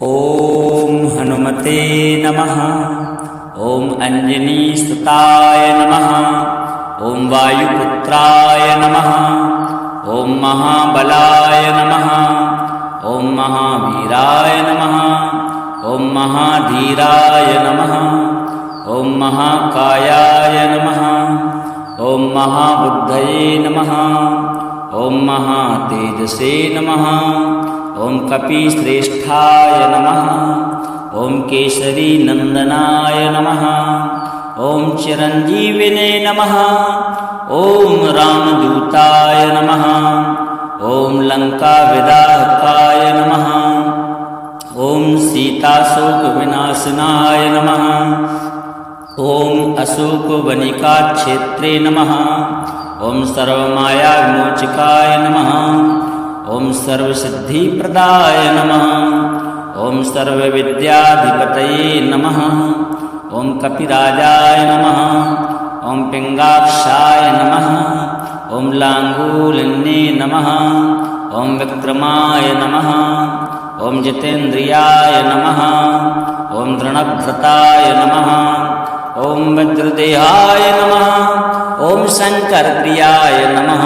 ओम हनुमते नमः। ओम अंजनीसुताय नमः। ओम वायुपुत्राय नमः। ओम महाबलाय नमः। ओम महावीराय नमः। ओम महाधीराय नमः। ओम महाकायाय नमः। ओम महाबुद्धये नमः। ओम महातेजसे नमः। ओम कपिश्रेष्ठाय नमः। ओम केसरी नंदनाय नमः। ओम चिरंजीविने नमः। ओम रामदूताय नमः। ओम लंका विदाहकाय नमः। ओम सीताशोक विनाशनाय नमः। ओम अशोक वनिका क्षेत्रे नमः। ओम सर्वमाया विमोचकाय नमः। ओम सर्वसिद्धिप्रदाय नमः। ओम सर्वविद्याधिपतये नमः। ओम कपिराजाय नमः। ओम पिंगाक्षाय नमः। ओम लांगूलिन्ये नमः। ओम विक्रमाय नमः। ओम जितेन्द्रियाय नमः। ओम दृढ़भ्रताय नमः। ओम वज्रदेहाय नमः। ओम शंकरप्रियाय नमः।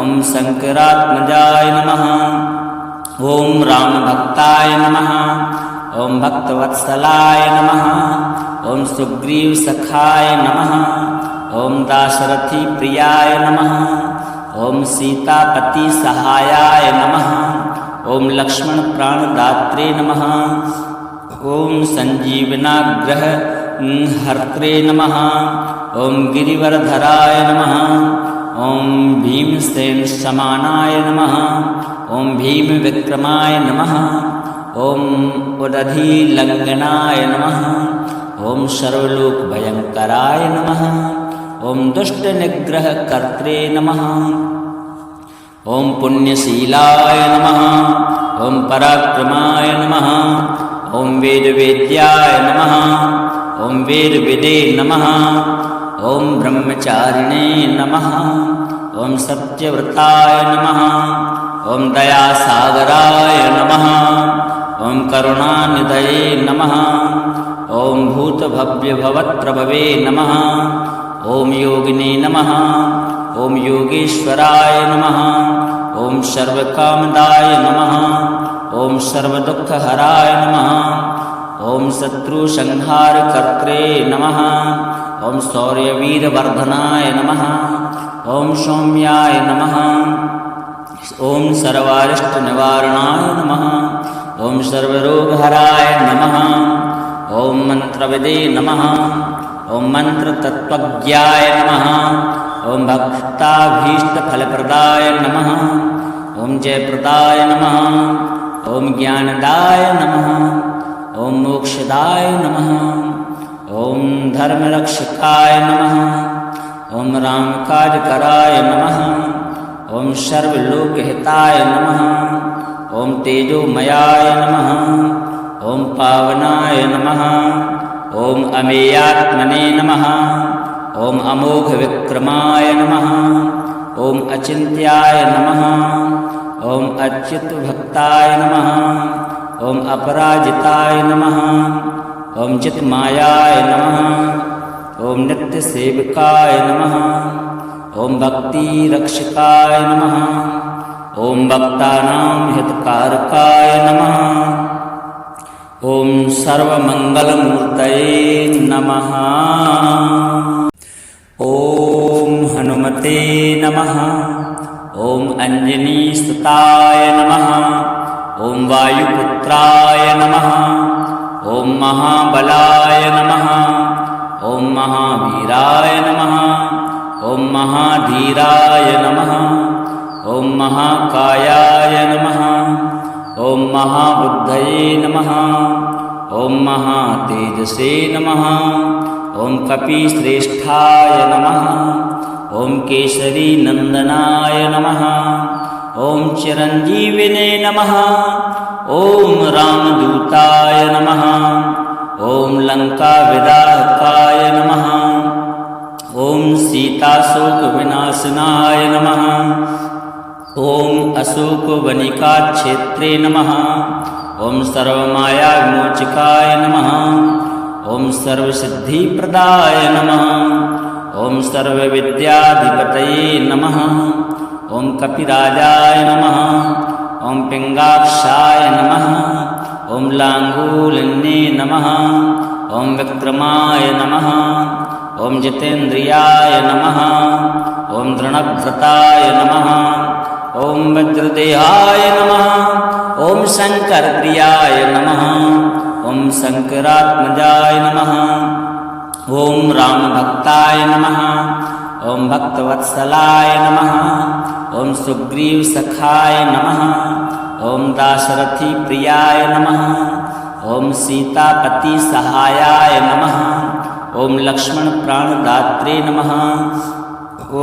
ओम शंकरात्मजाय नमः। ओम रामभक्ताय नमः। ओम भक्तवत्सलाय नमः। ओम सुग्रीवसखाय नमः। ओम दाशरथी प्रियाय नमः। ओम सीतापति सहायाय नमः। ओम लक्ष्मण प्राणदात्रे नमः। ओम संजीवनाग्रह हर्त्रे नमः। ओम गिरिवरधराय नमः। ओम भीमसेन समानाय नमः। ओम भीम विक्रमाय नमः। ओम उदधीलंघनाय नमः। ओम सर्वलोक भयंकराय नमः। ओम दुष्ट निग्रह कर्त्रे नमः। ओम पुण्यशीलाय नमः। ओम पराक्रमाय नमः। ओम वेदवेद्याय नमः। ओम वेदविदे नमः। ओम ब्रह्मचारिणे नमः। ओम सत्यव्रताय नमः। ओम दयासागराय नमः। ओम करुणानिधये नमः। ओम भूतभव्यभवत्रभवे नमः। ओम योगिने नमः। ओम योगेश्वराय नमः। ओम सर्वकामदाय नमः। ओम सर्वदुःखहराय नमः। ओम शत्रुसंहारकर्त्रे नमः। ओम शौर्यवीरवर्धनाय नमः। ओम सौम्याय नमः। ओम सर्वारिष्टनिवारणाय नमः। ओम सर्वरोगहराय नमः। ओम मंत्रविदे नमः। ओम मंत्रतत्त्वज्ञाय नमः। ओम भक्ताभीष्टफलप्रदाय नमः। ओम जयप्रदाय नमः। ओम ज्ञानदाय नमः। ओम मोक्षदाय नमः। ओम धर्मरक्षकाय नमः। ओम रामकाजकराय नमः। ओम सर्वलोकहिताय नमः। ओम तेजोमयाय नमः। ओम पावनाय नमः। ओम अमेयात्मने नमः। ओम अमोघ विक्रमाय नमः। ओम अचिन्त्याय नमः। ओम अच्युतभक्ताय नमः। ओम अपराजिताय नमः। ओम चित्मायाय नमः। ओम नित्यसेवकाय नमः। ओम भक्तिरक्षकाय नमः। ओम भक्तानां हितकारकाय नमः। ओम सर्वमंगलमूर्तये नमः। ओम हनुमते नमः। ओम अंजनीसुताय नमः। ओम वायुपुत्राय नमः। ओम महाबलाय नमः। ओम महावीराय नमः। ओम महाधीराय नमः। ओम महाकायाय नमः। ओम महाबुद्धये नमः। ओम महातेजसे नमः। ओम कपिश्रेष्ठाय नमः। ओम केसरी नंदनाय नमः। ओम चिरंजीविने नमः। ओम रामदूताय नमः। ओम लंका विदाहकाय नमः। ओम सीताशोक विनाशनाय नमः। ओम अशोक वनिका क्षेत्रे नमः। ॐ सर्वमायाविमोचकाय नमः ॐ सर्वसिद्धिप्रदाय नमः ॐ सर्वविद्याधिपतये नमः ॐ कपिराजाय नमः ॐ पिङ्गाक्षाय नमः ॐ लाङ्गूलिन्ये नमः ॐ विक्रमाय नमः ॐ जितेन्द्रियाय नमः ॐ दृढव्रताय नमः ॐ वज्रदेहाय नमः ॐ शङ्करप्रियाय नमः ॐ शङ्करात्मजाय नमः ॐ रामभक्ताय नमः ॐ भक्तवत्सलाय नमः ॐ सुग्रीवसखाय नमः ॐ दाशरथिप्रियाय नमः ॐ सीतापतिसहायाय नमः ॐ लक्ष्मणप्राणदात्रे नमः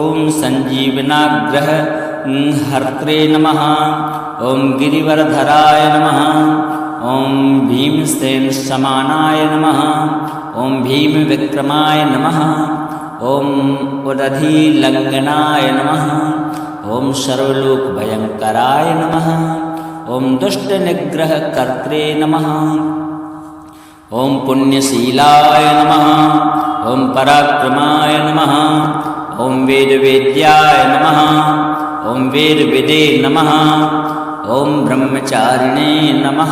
ॐ सञ्जीवनाग्रहहर्त्रे नमः ॐ गिरिवरधराय नमः ॐ भीमसेनसमानाय नमः ॐ भीमविक्रमाय नमः ॐ उदधिलङ्घनाय नमः ॐ सर्वलोकभयङ्कराय नमः ॐ दुष्टनिग्रहकर्त्रे नमः ॐ पुण्यशीलाय नमः ॐ पराक्रमाय नमः ॐ वेदवेद्याय नमः ॐ वेदविदे नमः ॐ ब्रह्मचारिणे नमः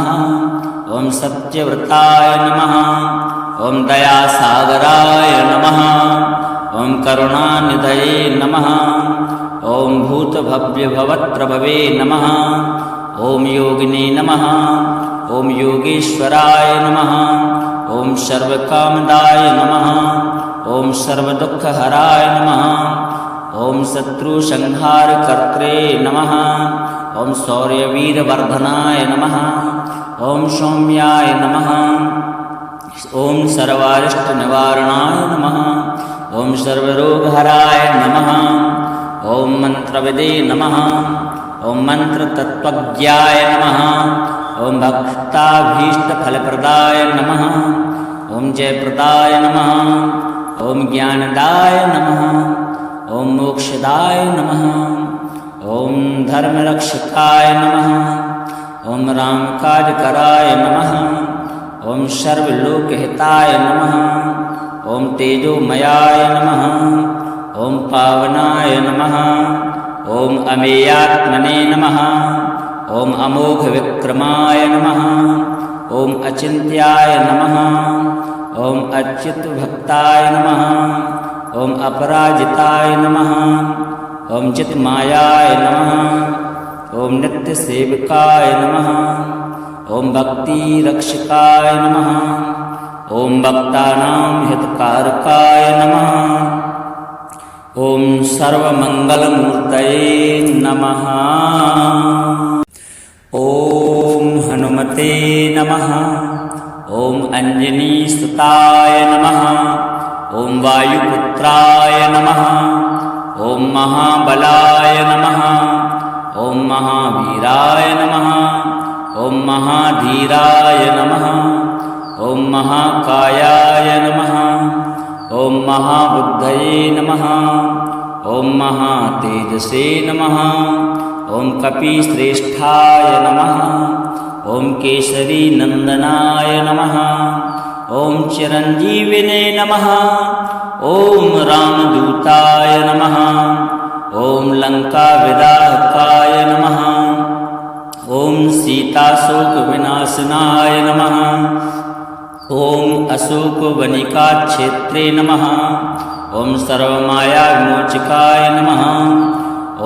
ॐ सत्यव्रताय नमः ॐ दयासागराय नमः ॐ करुणानिधये नमः ॐ भूतभव्यभवत्प्रभवे नमः ॐ योगिने नमः ॐ योगेश्वराय नमः ॐ सर्वकामदाय नमः ॐ सर्वदुःखहराय नमः ॐ शत्रुसंहारकर्त्रे नमः ॐ शौर्यवीरवर्धनाय नमः ॐ सौम्याय नमः ॐ सर्वारिष्टनिवारणाय नमः ॐ सर्वरोगहराय नमः ॐ मन्त्रविदे नमः ॐ मन्त्रतत्त्वज्ञाय नमः ॐ भक्ताभीष्टफलप्रदाय नमः ॐ जयप्रदाय नमः ॐ ज्ञानदाय नमः ॐ मोक्षदाय नमः ॐ धर्मरक्षकाय नमः ॐ रामकाजकराय नमः ॐ सर्वलोकहिताय नमः ॐ तेजोमयाय नमः ॐ पावनाय नमः ॐ अमेयात्मने नमः ॐ अमोघविक्रमाय नमः ॐ अचिन्त्याय नमः ॐ अच्युतभक्ताय नमः ॐ अपराजिताय नमः ॐ चित्मायाय नमः ॐ नित्यसेवकाय नमः ॐ भक्तिरक्षकाय नमः ॐ भक्तानां हितकारकाय नमः ॐ सर्वमङ्गलमूर्तये नमः ॐ हनुमते नमः ॐ अञ्जनीसुताय नमः ॐ वायुपुत्राय नमः ॐ महाबलाय नमः ॐ महावीराय नमः ॐ महाधीराय नमः ॐ महाकायाय नमः ॐ महाबुद्धये नमः ॐ महातेजसे नमः ॐ कपिश्रेष्ठाय नमः ॐ केसरीनन्दनाय नमः ॐ चिरञ्जीविने नमः ॐ रामदूताय नमः ॐ लङ्काविदाहकाय नमः ॐ सीताशोकविनाशनाय नमः ॐ अशोकवनिकाक्षेत्रे नमः ॐ सर्वमायाविमोचकाय नमः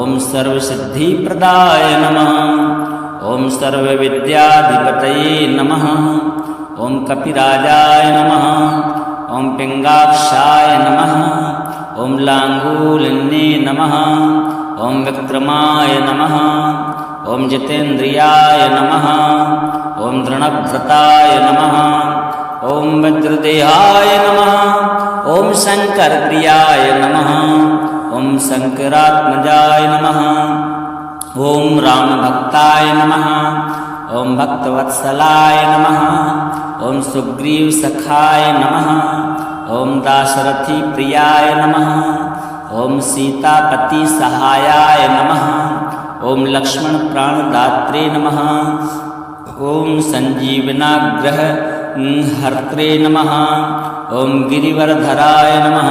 ॐ सर्वसिद्धिप्रदाय नमः ॐ सर्वविद्याधिपतये नमः ॐ कपिराजाय नमः ॐ पिङ्गाक्षाय नमः ॐ लाङ्गूलिन्ये नमः ॐ विक्रमाय नमः ॐ जितेन्द्रियाय नमः ॐ दृढव्रताय नमः ॐ वज्रदेहाय नमः ॐ शङ्करप्रियाय नमः ॐ शङ्करात्मजाय नमः ॐ रामभक्ताय नमः ॐ भक्तवत्सलाय नमः ॐ सुग्रीवसखाय नमः ॐ दाशरथिप्रियाय नमः ॐ सीतापतिसहायाय नमः ॐ लक्ष्मणप्राणदात्रे नमः ॐ सञ्जीवनाग्रह हर्त्रे नमः। ॐ गिरिवरधराय नमः।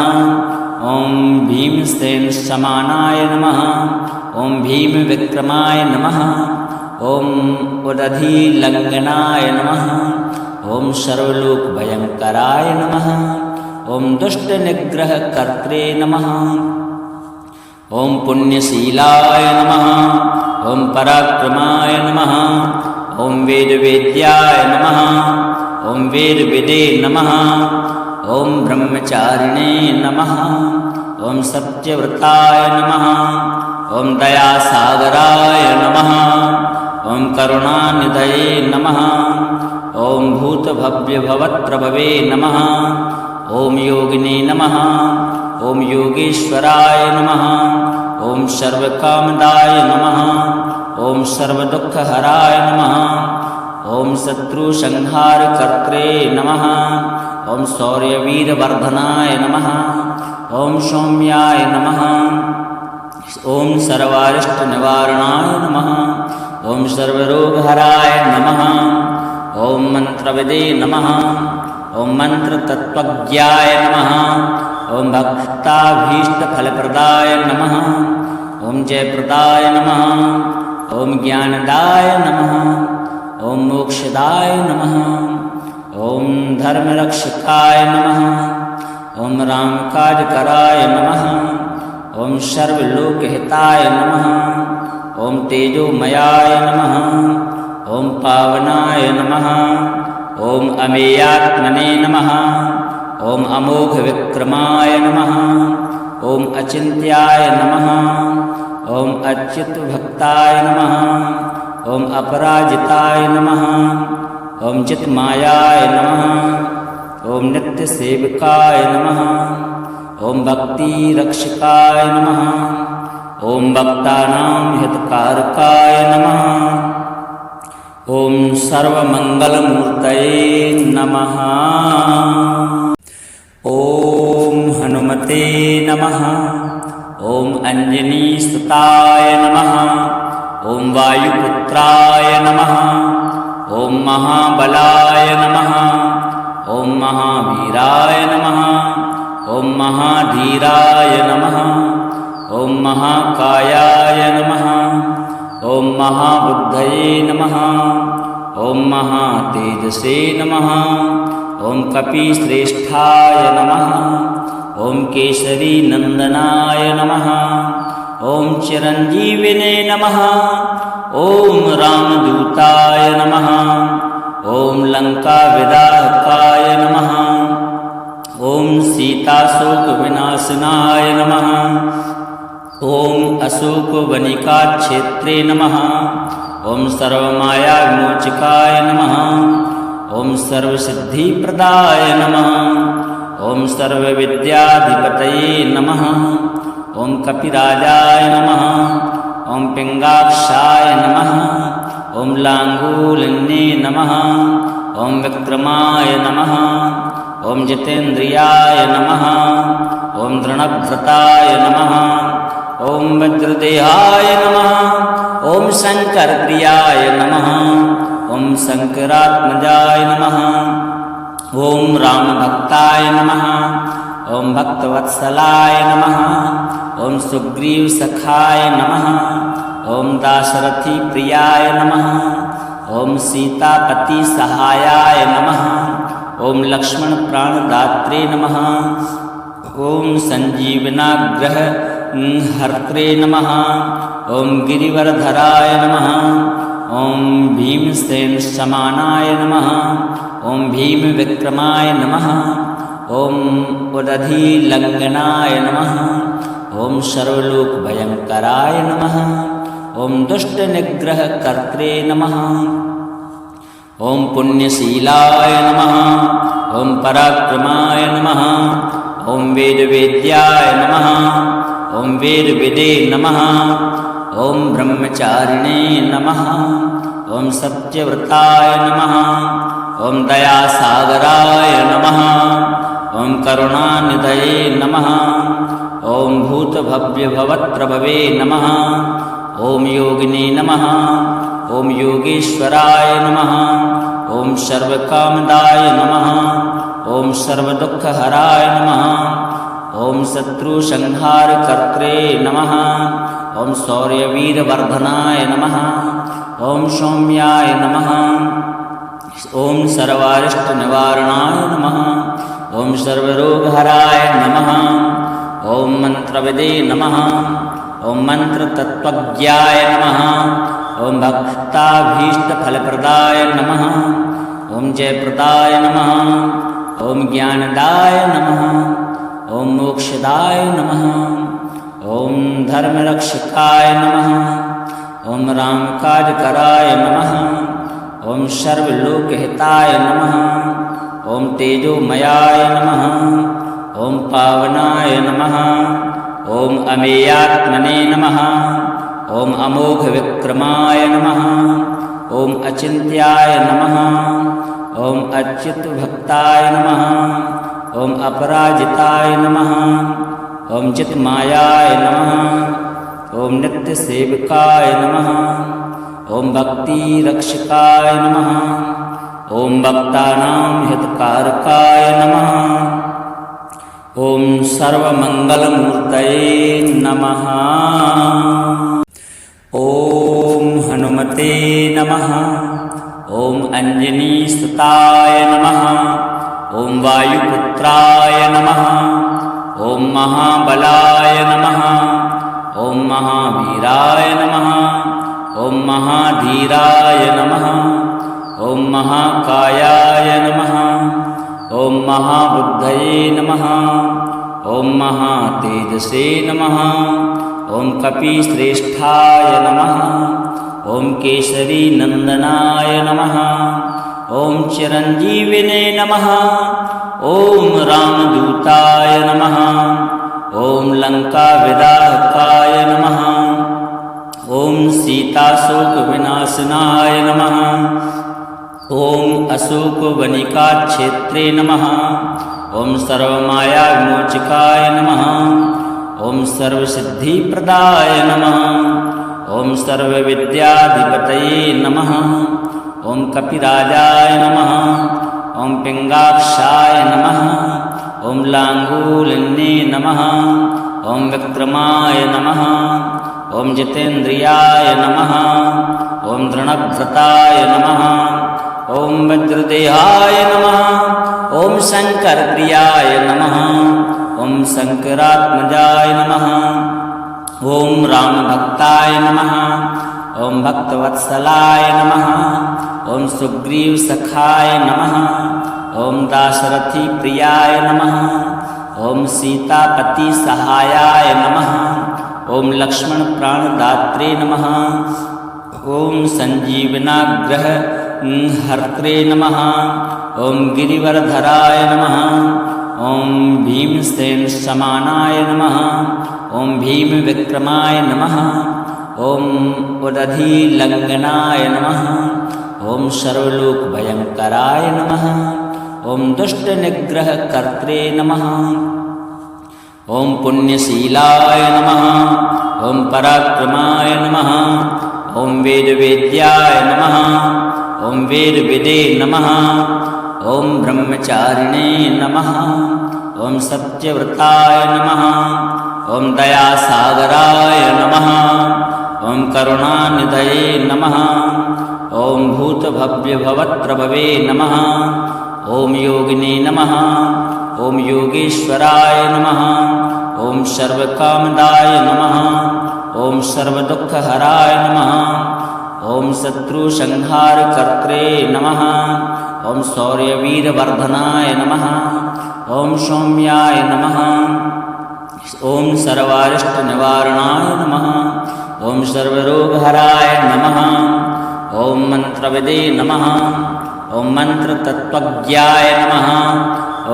ॐ भीमसेनसमानाय नमः। ॐ भीमविक्रमाय नमः। ॐ उदधिलङ्घनाय नमः। ॐ सर्वलोकभयङ्कराय नमः। ॐ दुष्टनिग्रहकर्त्रे नमः। ॐ पुण्यशीलाय नमः। ॐ पराक्रमाय नमः। ॐ वेदवेद्याय नमः। ॐ वेदविदे नमः। ॐ ब्रह्मचारिणे नमः। ॐ सत्यव्रताय नमः। ॐ दयासागराय नमः। ॐ करुणानिधये नमः। ॐ भूतभव्यभवत्रभवे नमः। ॐ योगिने नमः। ॐ योगेश्वराय नमः। ॐ सर्वकामदाय नमः। ॐ सर्वदुःखहराय नमः। ॐ शत्रुसंहारकर्त्रे नमः। ॐ शौर्यवीरवर्धनाय नमः। ॐ सौम्याय नमः। ॐ सर्वारिष्टनिवारणाय नमः। ॐ सर्वरोगहराय नमः। ॐ मन्त्रविदे नमः। ॐ मन्त्रतत्त्वज्ञाय नमः। ॐ भक्ताभीष्टफलप्रदाय नमः। ॐ जयप्रदाय नमः। ॐ ज्ञानदाय नमः। ॐ मोक्षदाय नमः। ॐ धर्मरक्षकाय नमः। ॐ रामकाजकराय नमः। ॐ सर्वलोकहिताय नमः। ॐ तेजोमयाय नमः। ॐ पावनाय नमः। ॐ अमेयात्मने नमः। ॐ अमोघविक्रमाय नमः। ॐ अचिन्त्याय नमः। ॐ अच्युतभक्ताय नमः। ॐ अपराजिताय नमः। ॐ चित्मायाय नमः। ॐ नित्यसेवकाय नमः। ॐ भक्तिरक्षकाय नमः। ॐ भक्तानां हितकारकाय नमः। ॐ सर्वमङ्गलमूर्तये नमः। ॐ हनुमते नमः। ॐ अञ्जनीसुताय नमः। ॐ वायुपुत्राय नमः। ॐ महाबलाय नमः। ॐ महावीराय नमः। ॐ महाधीराय नमः। ॐ महाकायाय नमः। ॐ महाबुद्धये नमः। ॐ महातेजसे नमः। ॐ कपिश्रेष्ठाय नमः। ॐ केसरीनन्दनाय नमः। ॐ चिरञ्जीविने नमः। ॐ रामदूताय नमः। ॐ लङ्काविदाहकाय नमः। ॐ सीताशोकविनाशनाय नमः। ॐ अशोकवनिकाक्षेत्रे नमः। ॐ सर्वमायाविमोचकाय नमः। ॐ सर्वसिद्धिप्रदाय नमः। ॐ सर्वविद्याधिपतये नमः। ॐ कपिराजाय नमः। ॐ पिङ्गाक्षाय नमः। ॐ लाङ्गूलिन्ये नमः। ॐ विक्रमाय नमः। ॐ जितेन्द्रियाय नमः। ॐ दृढव्रताय नमः। ॐ वज्रदेहाय नमः। ॐ शङ्करप्रियाय नमः। ॐ शङ्करात्मजाय नमः। ॐ रामभक्ताय नमः। ॐ भक्तवत्सलाय नमः। ॐ सुग्रीवसखाय नमः। ॐ दाशरथिप्रियाय नमः। ॐ सीतापतिसहायाय नमः। ॐ लक्ष्मणप्राणदात्रे नमः। ॐ सञ्जीवनाग्रह हर्त्रे नमः। ॐ गिरिवरधराय नमः। ॐ भीमसेनसमानाय नमः। ॐ भीमविक्रमाय नमः। ॐ उदधिलङ्घनाय नमः। ॐ सर्वलोकभयङ्कराय नमः। ॐ दुष्टनिग्रहकर्त्रे नमः। ॐ पुण्यशीलाय नमः। ॐ पराक्रमाय नमः। ॐ वेदवेद्याय नमः। ॐ वेदविदे नमः। ॐ ब्रह्मचारिणे नमः। ॐ सत्यव्रताय नमः। ॐ दयासागराय नमः। ॐ करुणानिधये नमः। ॐ भूतभव्यभवत्रभवे नमः। ॐ योगिने नमः। ॐ योगेश्वराय नमः ॐ सर्वकामदाय नमः ॐ सर्वदुःखहराय नमः ॐ शत्रुसंहारकर्त्रे नमः ॐ शौर्यवीरवर्धनाय नमः ॐ सौम्याय नमः ॐ सर्वारिष्टनिवारणाय नमः ॐ सर्वरोगहराय नमः ॐ मंत्रविदे नमः ॐ मंत्रतत्त्वज्ञाय नमः ॐ भक्ताभीष्टफलप्रदाय नमः ॐ जयप्रदाय नमः ॐ ज्ञानदाय नमः ॐ मोक्षदाय नमः ॐ धर्मरक्षकाय नमः ॐ रामकाजकराय नमः ॐ सर्वलोकहिताय नमः ॐ तेजोमयाय नमः ॐ पावनाय नमः ॐ अमेयात्मने नमः ॐ अमोघविक्रमाय नमः ॐ अचिन्त्याय नमः ॐ अच्युतभक्ताय नमः ॐ अपराजिताय नमः ॐ चित्मायाय नमः ॐ नित्यसेवकाय नमः ॐ भक्तिरक्षकाय नमः ॐ भक्तानां हितकारकाय नमः ॐ सर्वमङ्गलमूर्तये नमः ॐ हनुमते नमः ॐ अञ्जनीसुताय नमः ॐ वायुपुत्राय नमः ॐ महाबलाय नमः ॐ महावीराय नमः ॐ महाधीराय नमः ॐ महाकायाय नमः ॐ महाबुद्धये नमः ॐ महातेजसे नमः ॐ कपिश्रेष्ठाय नमः ॐ केसरीनन्दनाय नमः ॐ चिरञ्जीविने नमः ॐ रामदूताय नमः ॐ लङ्काविदाहकाय नमः ॐ सीताशोकविनाशनाय नमः ॐ अशोकवनिकाक्षेत्रे नमः ॐ सर्वमायाविमोचकाय नमः ॐ सर्वसिद्धिप्रदाय नमः ॐ सर्वविद्याधिपतये नमः ॐ कपिराजाय नमः ॐ पिङ्गाक्षाय नमः ॐ लाङ्गूलिन्ये नमः ॐ विक्रमाय नमः ॐ जितेन्द्रियाय नमः ॐ दृढव्रताय नमः ॐ वज्रदेहाय नमः ॐ शङ्करप्रियाय नमः ॐ शङ्करात्मजाय नमः ॐ रामभक्ताय नमः ॐ भक्तवत्सलाय नमः ॐ सुग्रीवसखाय नमः ॐ दाशरथिप्रियाय नमः ॐ सीतापतिसहायाय नमः ॐ लक्ष्मणप्राणदात्रे नमः ॐ सञ्जीवनाग्रहहर्त्रे नमः ॐ गिरिवरधराय नमः ॐ भीमसेनसमानाय नमः ॐ भीमविक्रमाय नमः ॐ उदधिलङ्घनाय नमः ॐ सर्वलोकभयङ्कराय नमः ॐ दुष्टनिग्रहकर्त्रे नमः ॐ पुण्यशीलाय नमः ॐ पराक्रमाय नमः ॐ वेदवेद्याय नमः ॐ वेदविदे नमः ॐ ब्रह्मचारिणे नमः ॐ सत्यव्रताय नमः ॐ दयासागराय नमः ॐ करुणानिधये नमः ॐ भूतभव्यभवत्प्रभवे नमः ॐ योगिने नमः ॐ योगेश्वराय नमः ॐ सर्वकामदाय नमः ॐ सर्वदुःखहराय नमः ॐ शत्रुसंहारकर्त्रे नमः ॐ शौर्यवीरवर्धनाय नमः ॐ सौम्याय नमः ॐ सर्वारिष्टनिवारणाय नमः ॐ सर्वरोगहराय नमः ॐ मंत्रविदे नमः ॐ मंत्रतत्त्वज्ञाय नमः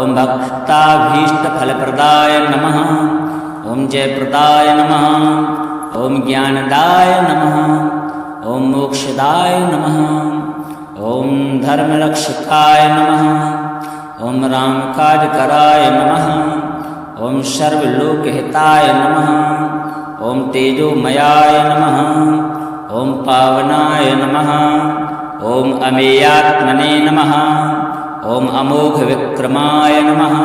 ॐ भक्ताभीष्टफलप्रदाय नमः ॐ जयप्रदाय नमः ॐ ज्ञानदाय नमः ॐ मोक्षदाय नमः ॐ धर्मरक्षकाय नमः ॐ रामकाजकराय नमः ॐ सर्वलोकहिताय नमः ॐ तेजोमयाय नमः ॐ पावनाय नमः। ॐ अमेयात्मने नमः। ॐ अमोघविक्रमाय नमः।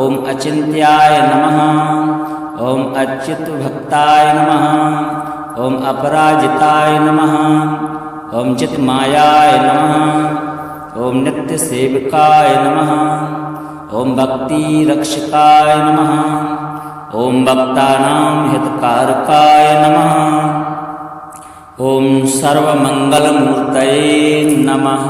ॐ अचिन्त्याय नमः। ॐ अच्युतभक्ताय नमः। ॐ अपराजिताय नमः। ॐ चित्मायाय नमः। ॐ नित्यसेविकाय नमः। ॐ भक्तिरक्षकाय नमः। ॐ भक्तानां हितकारकाय नमः। ॐ सर्वमङ्गलमूर्तये नमः।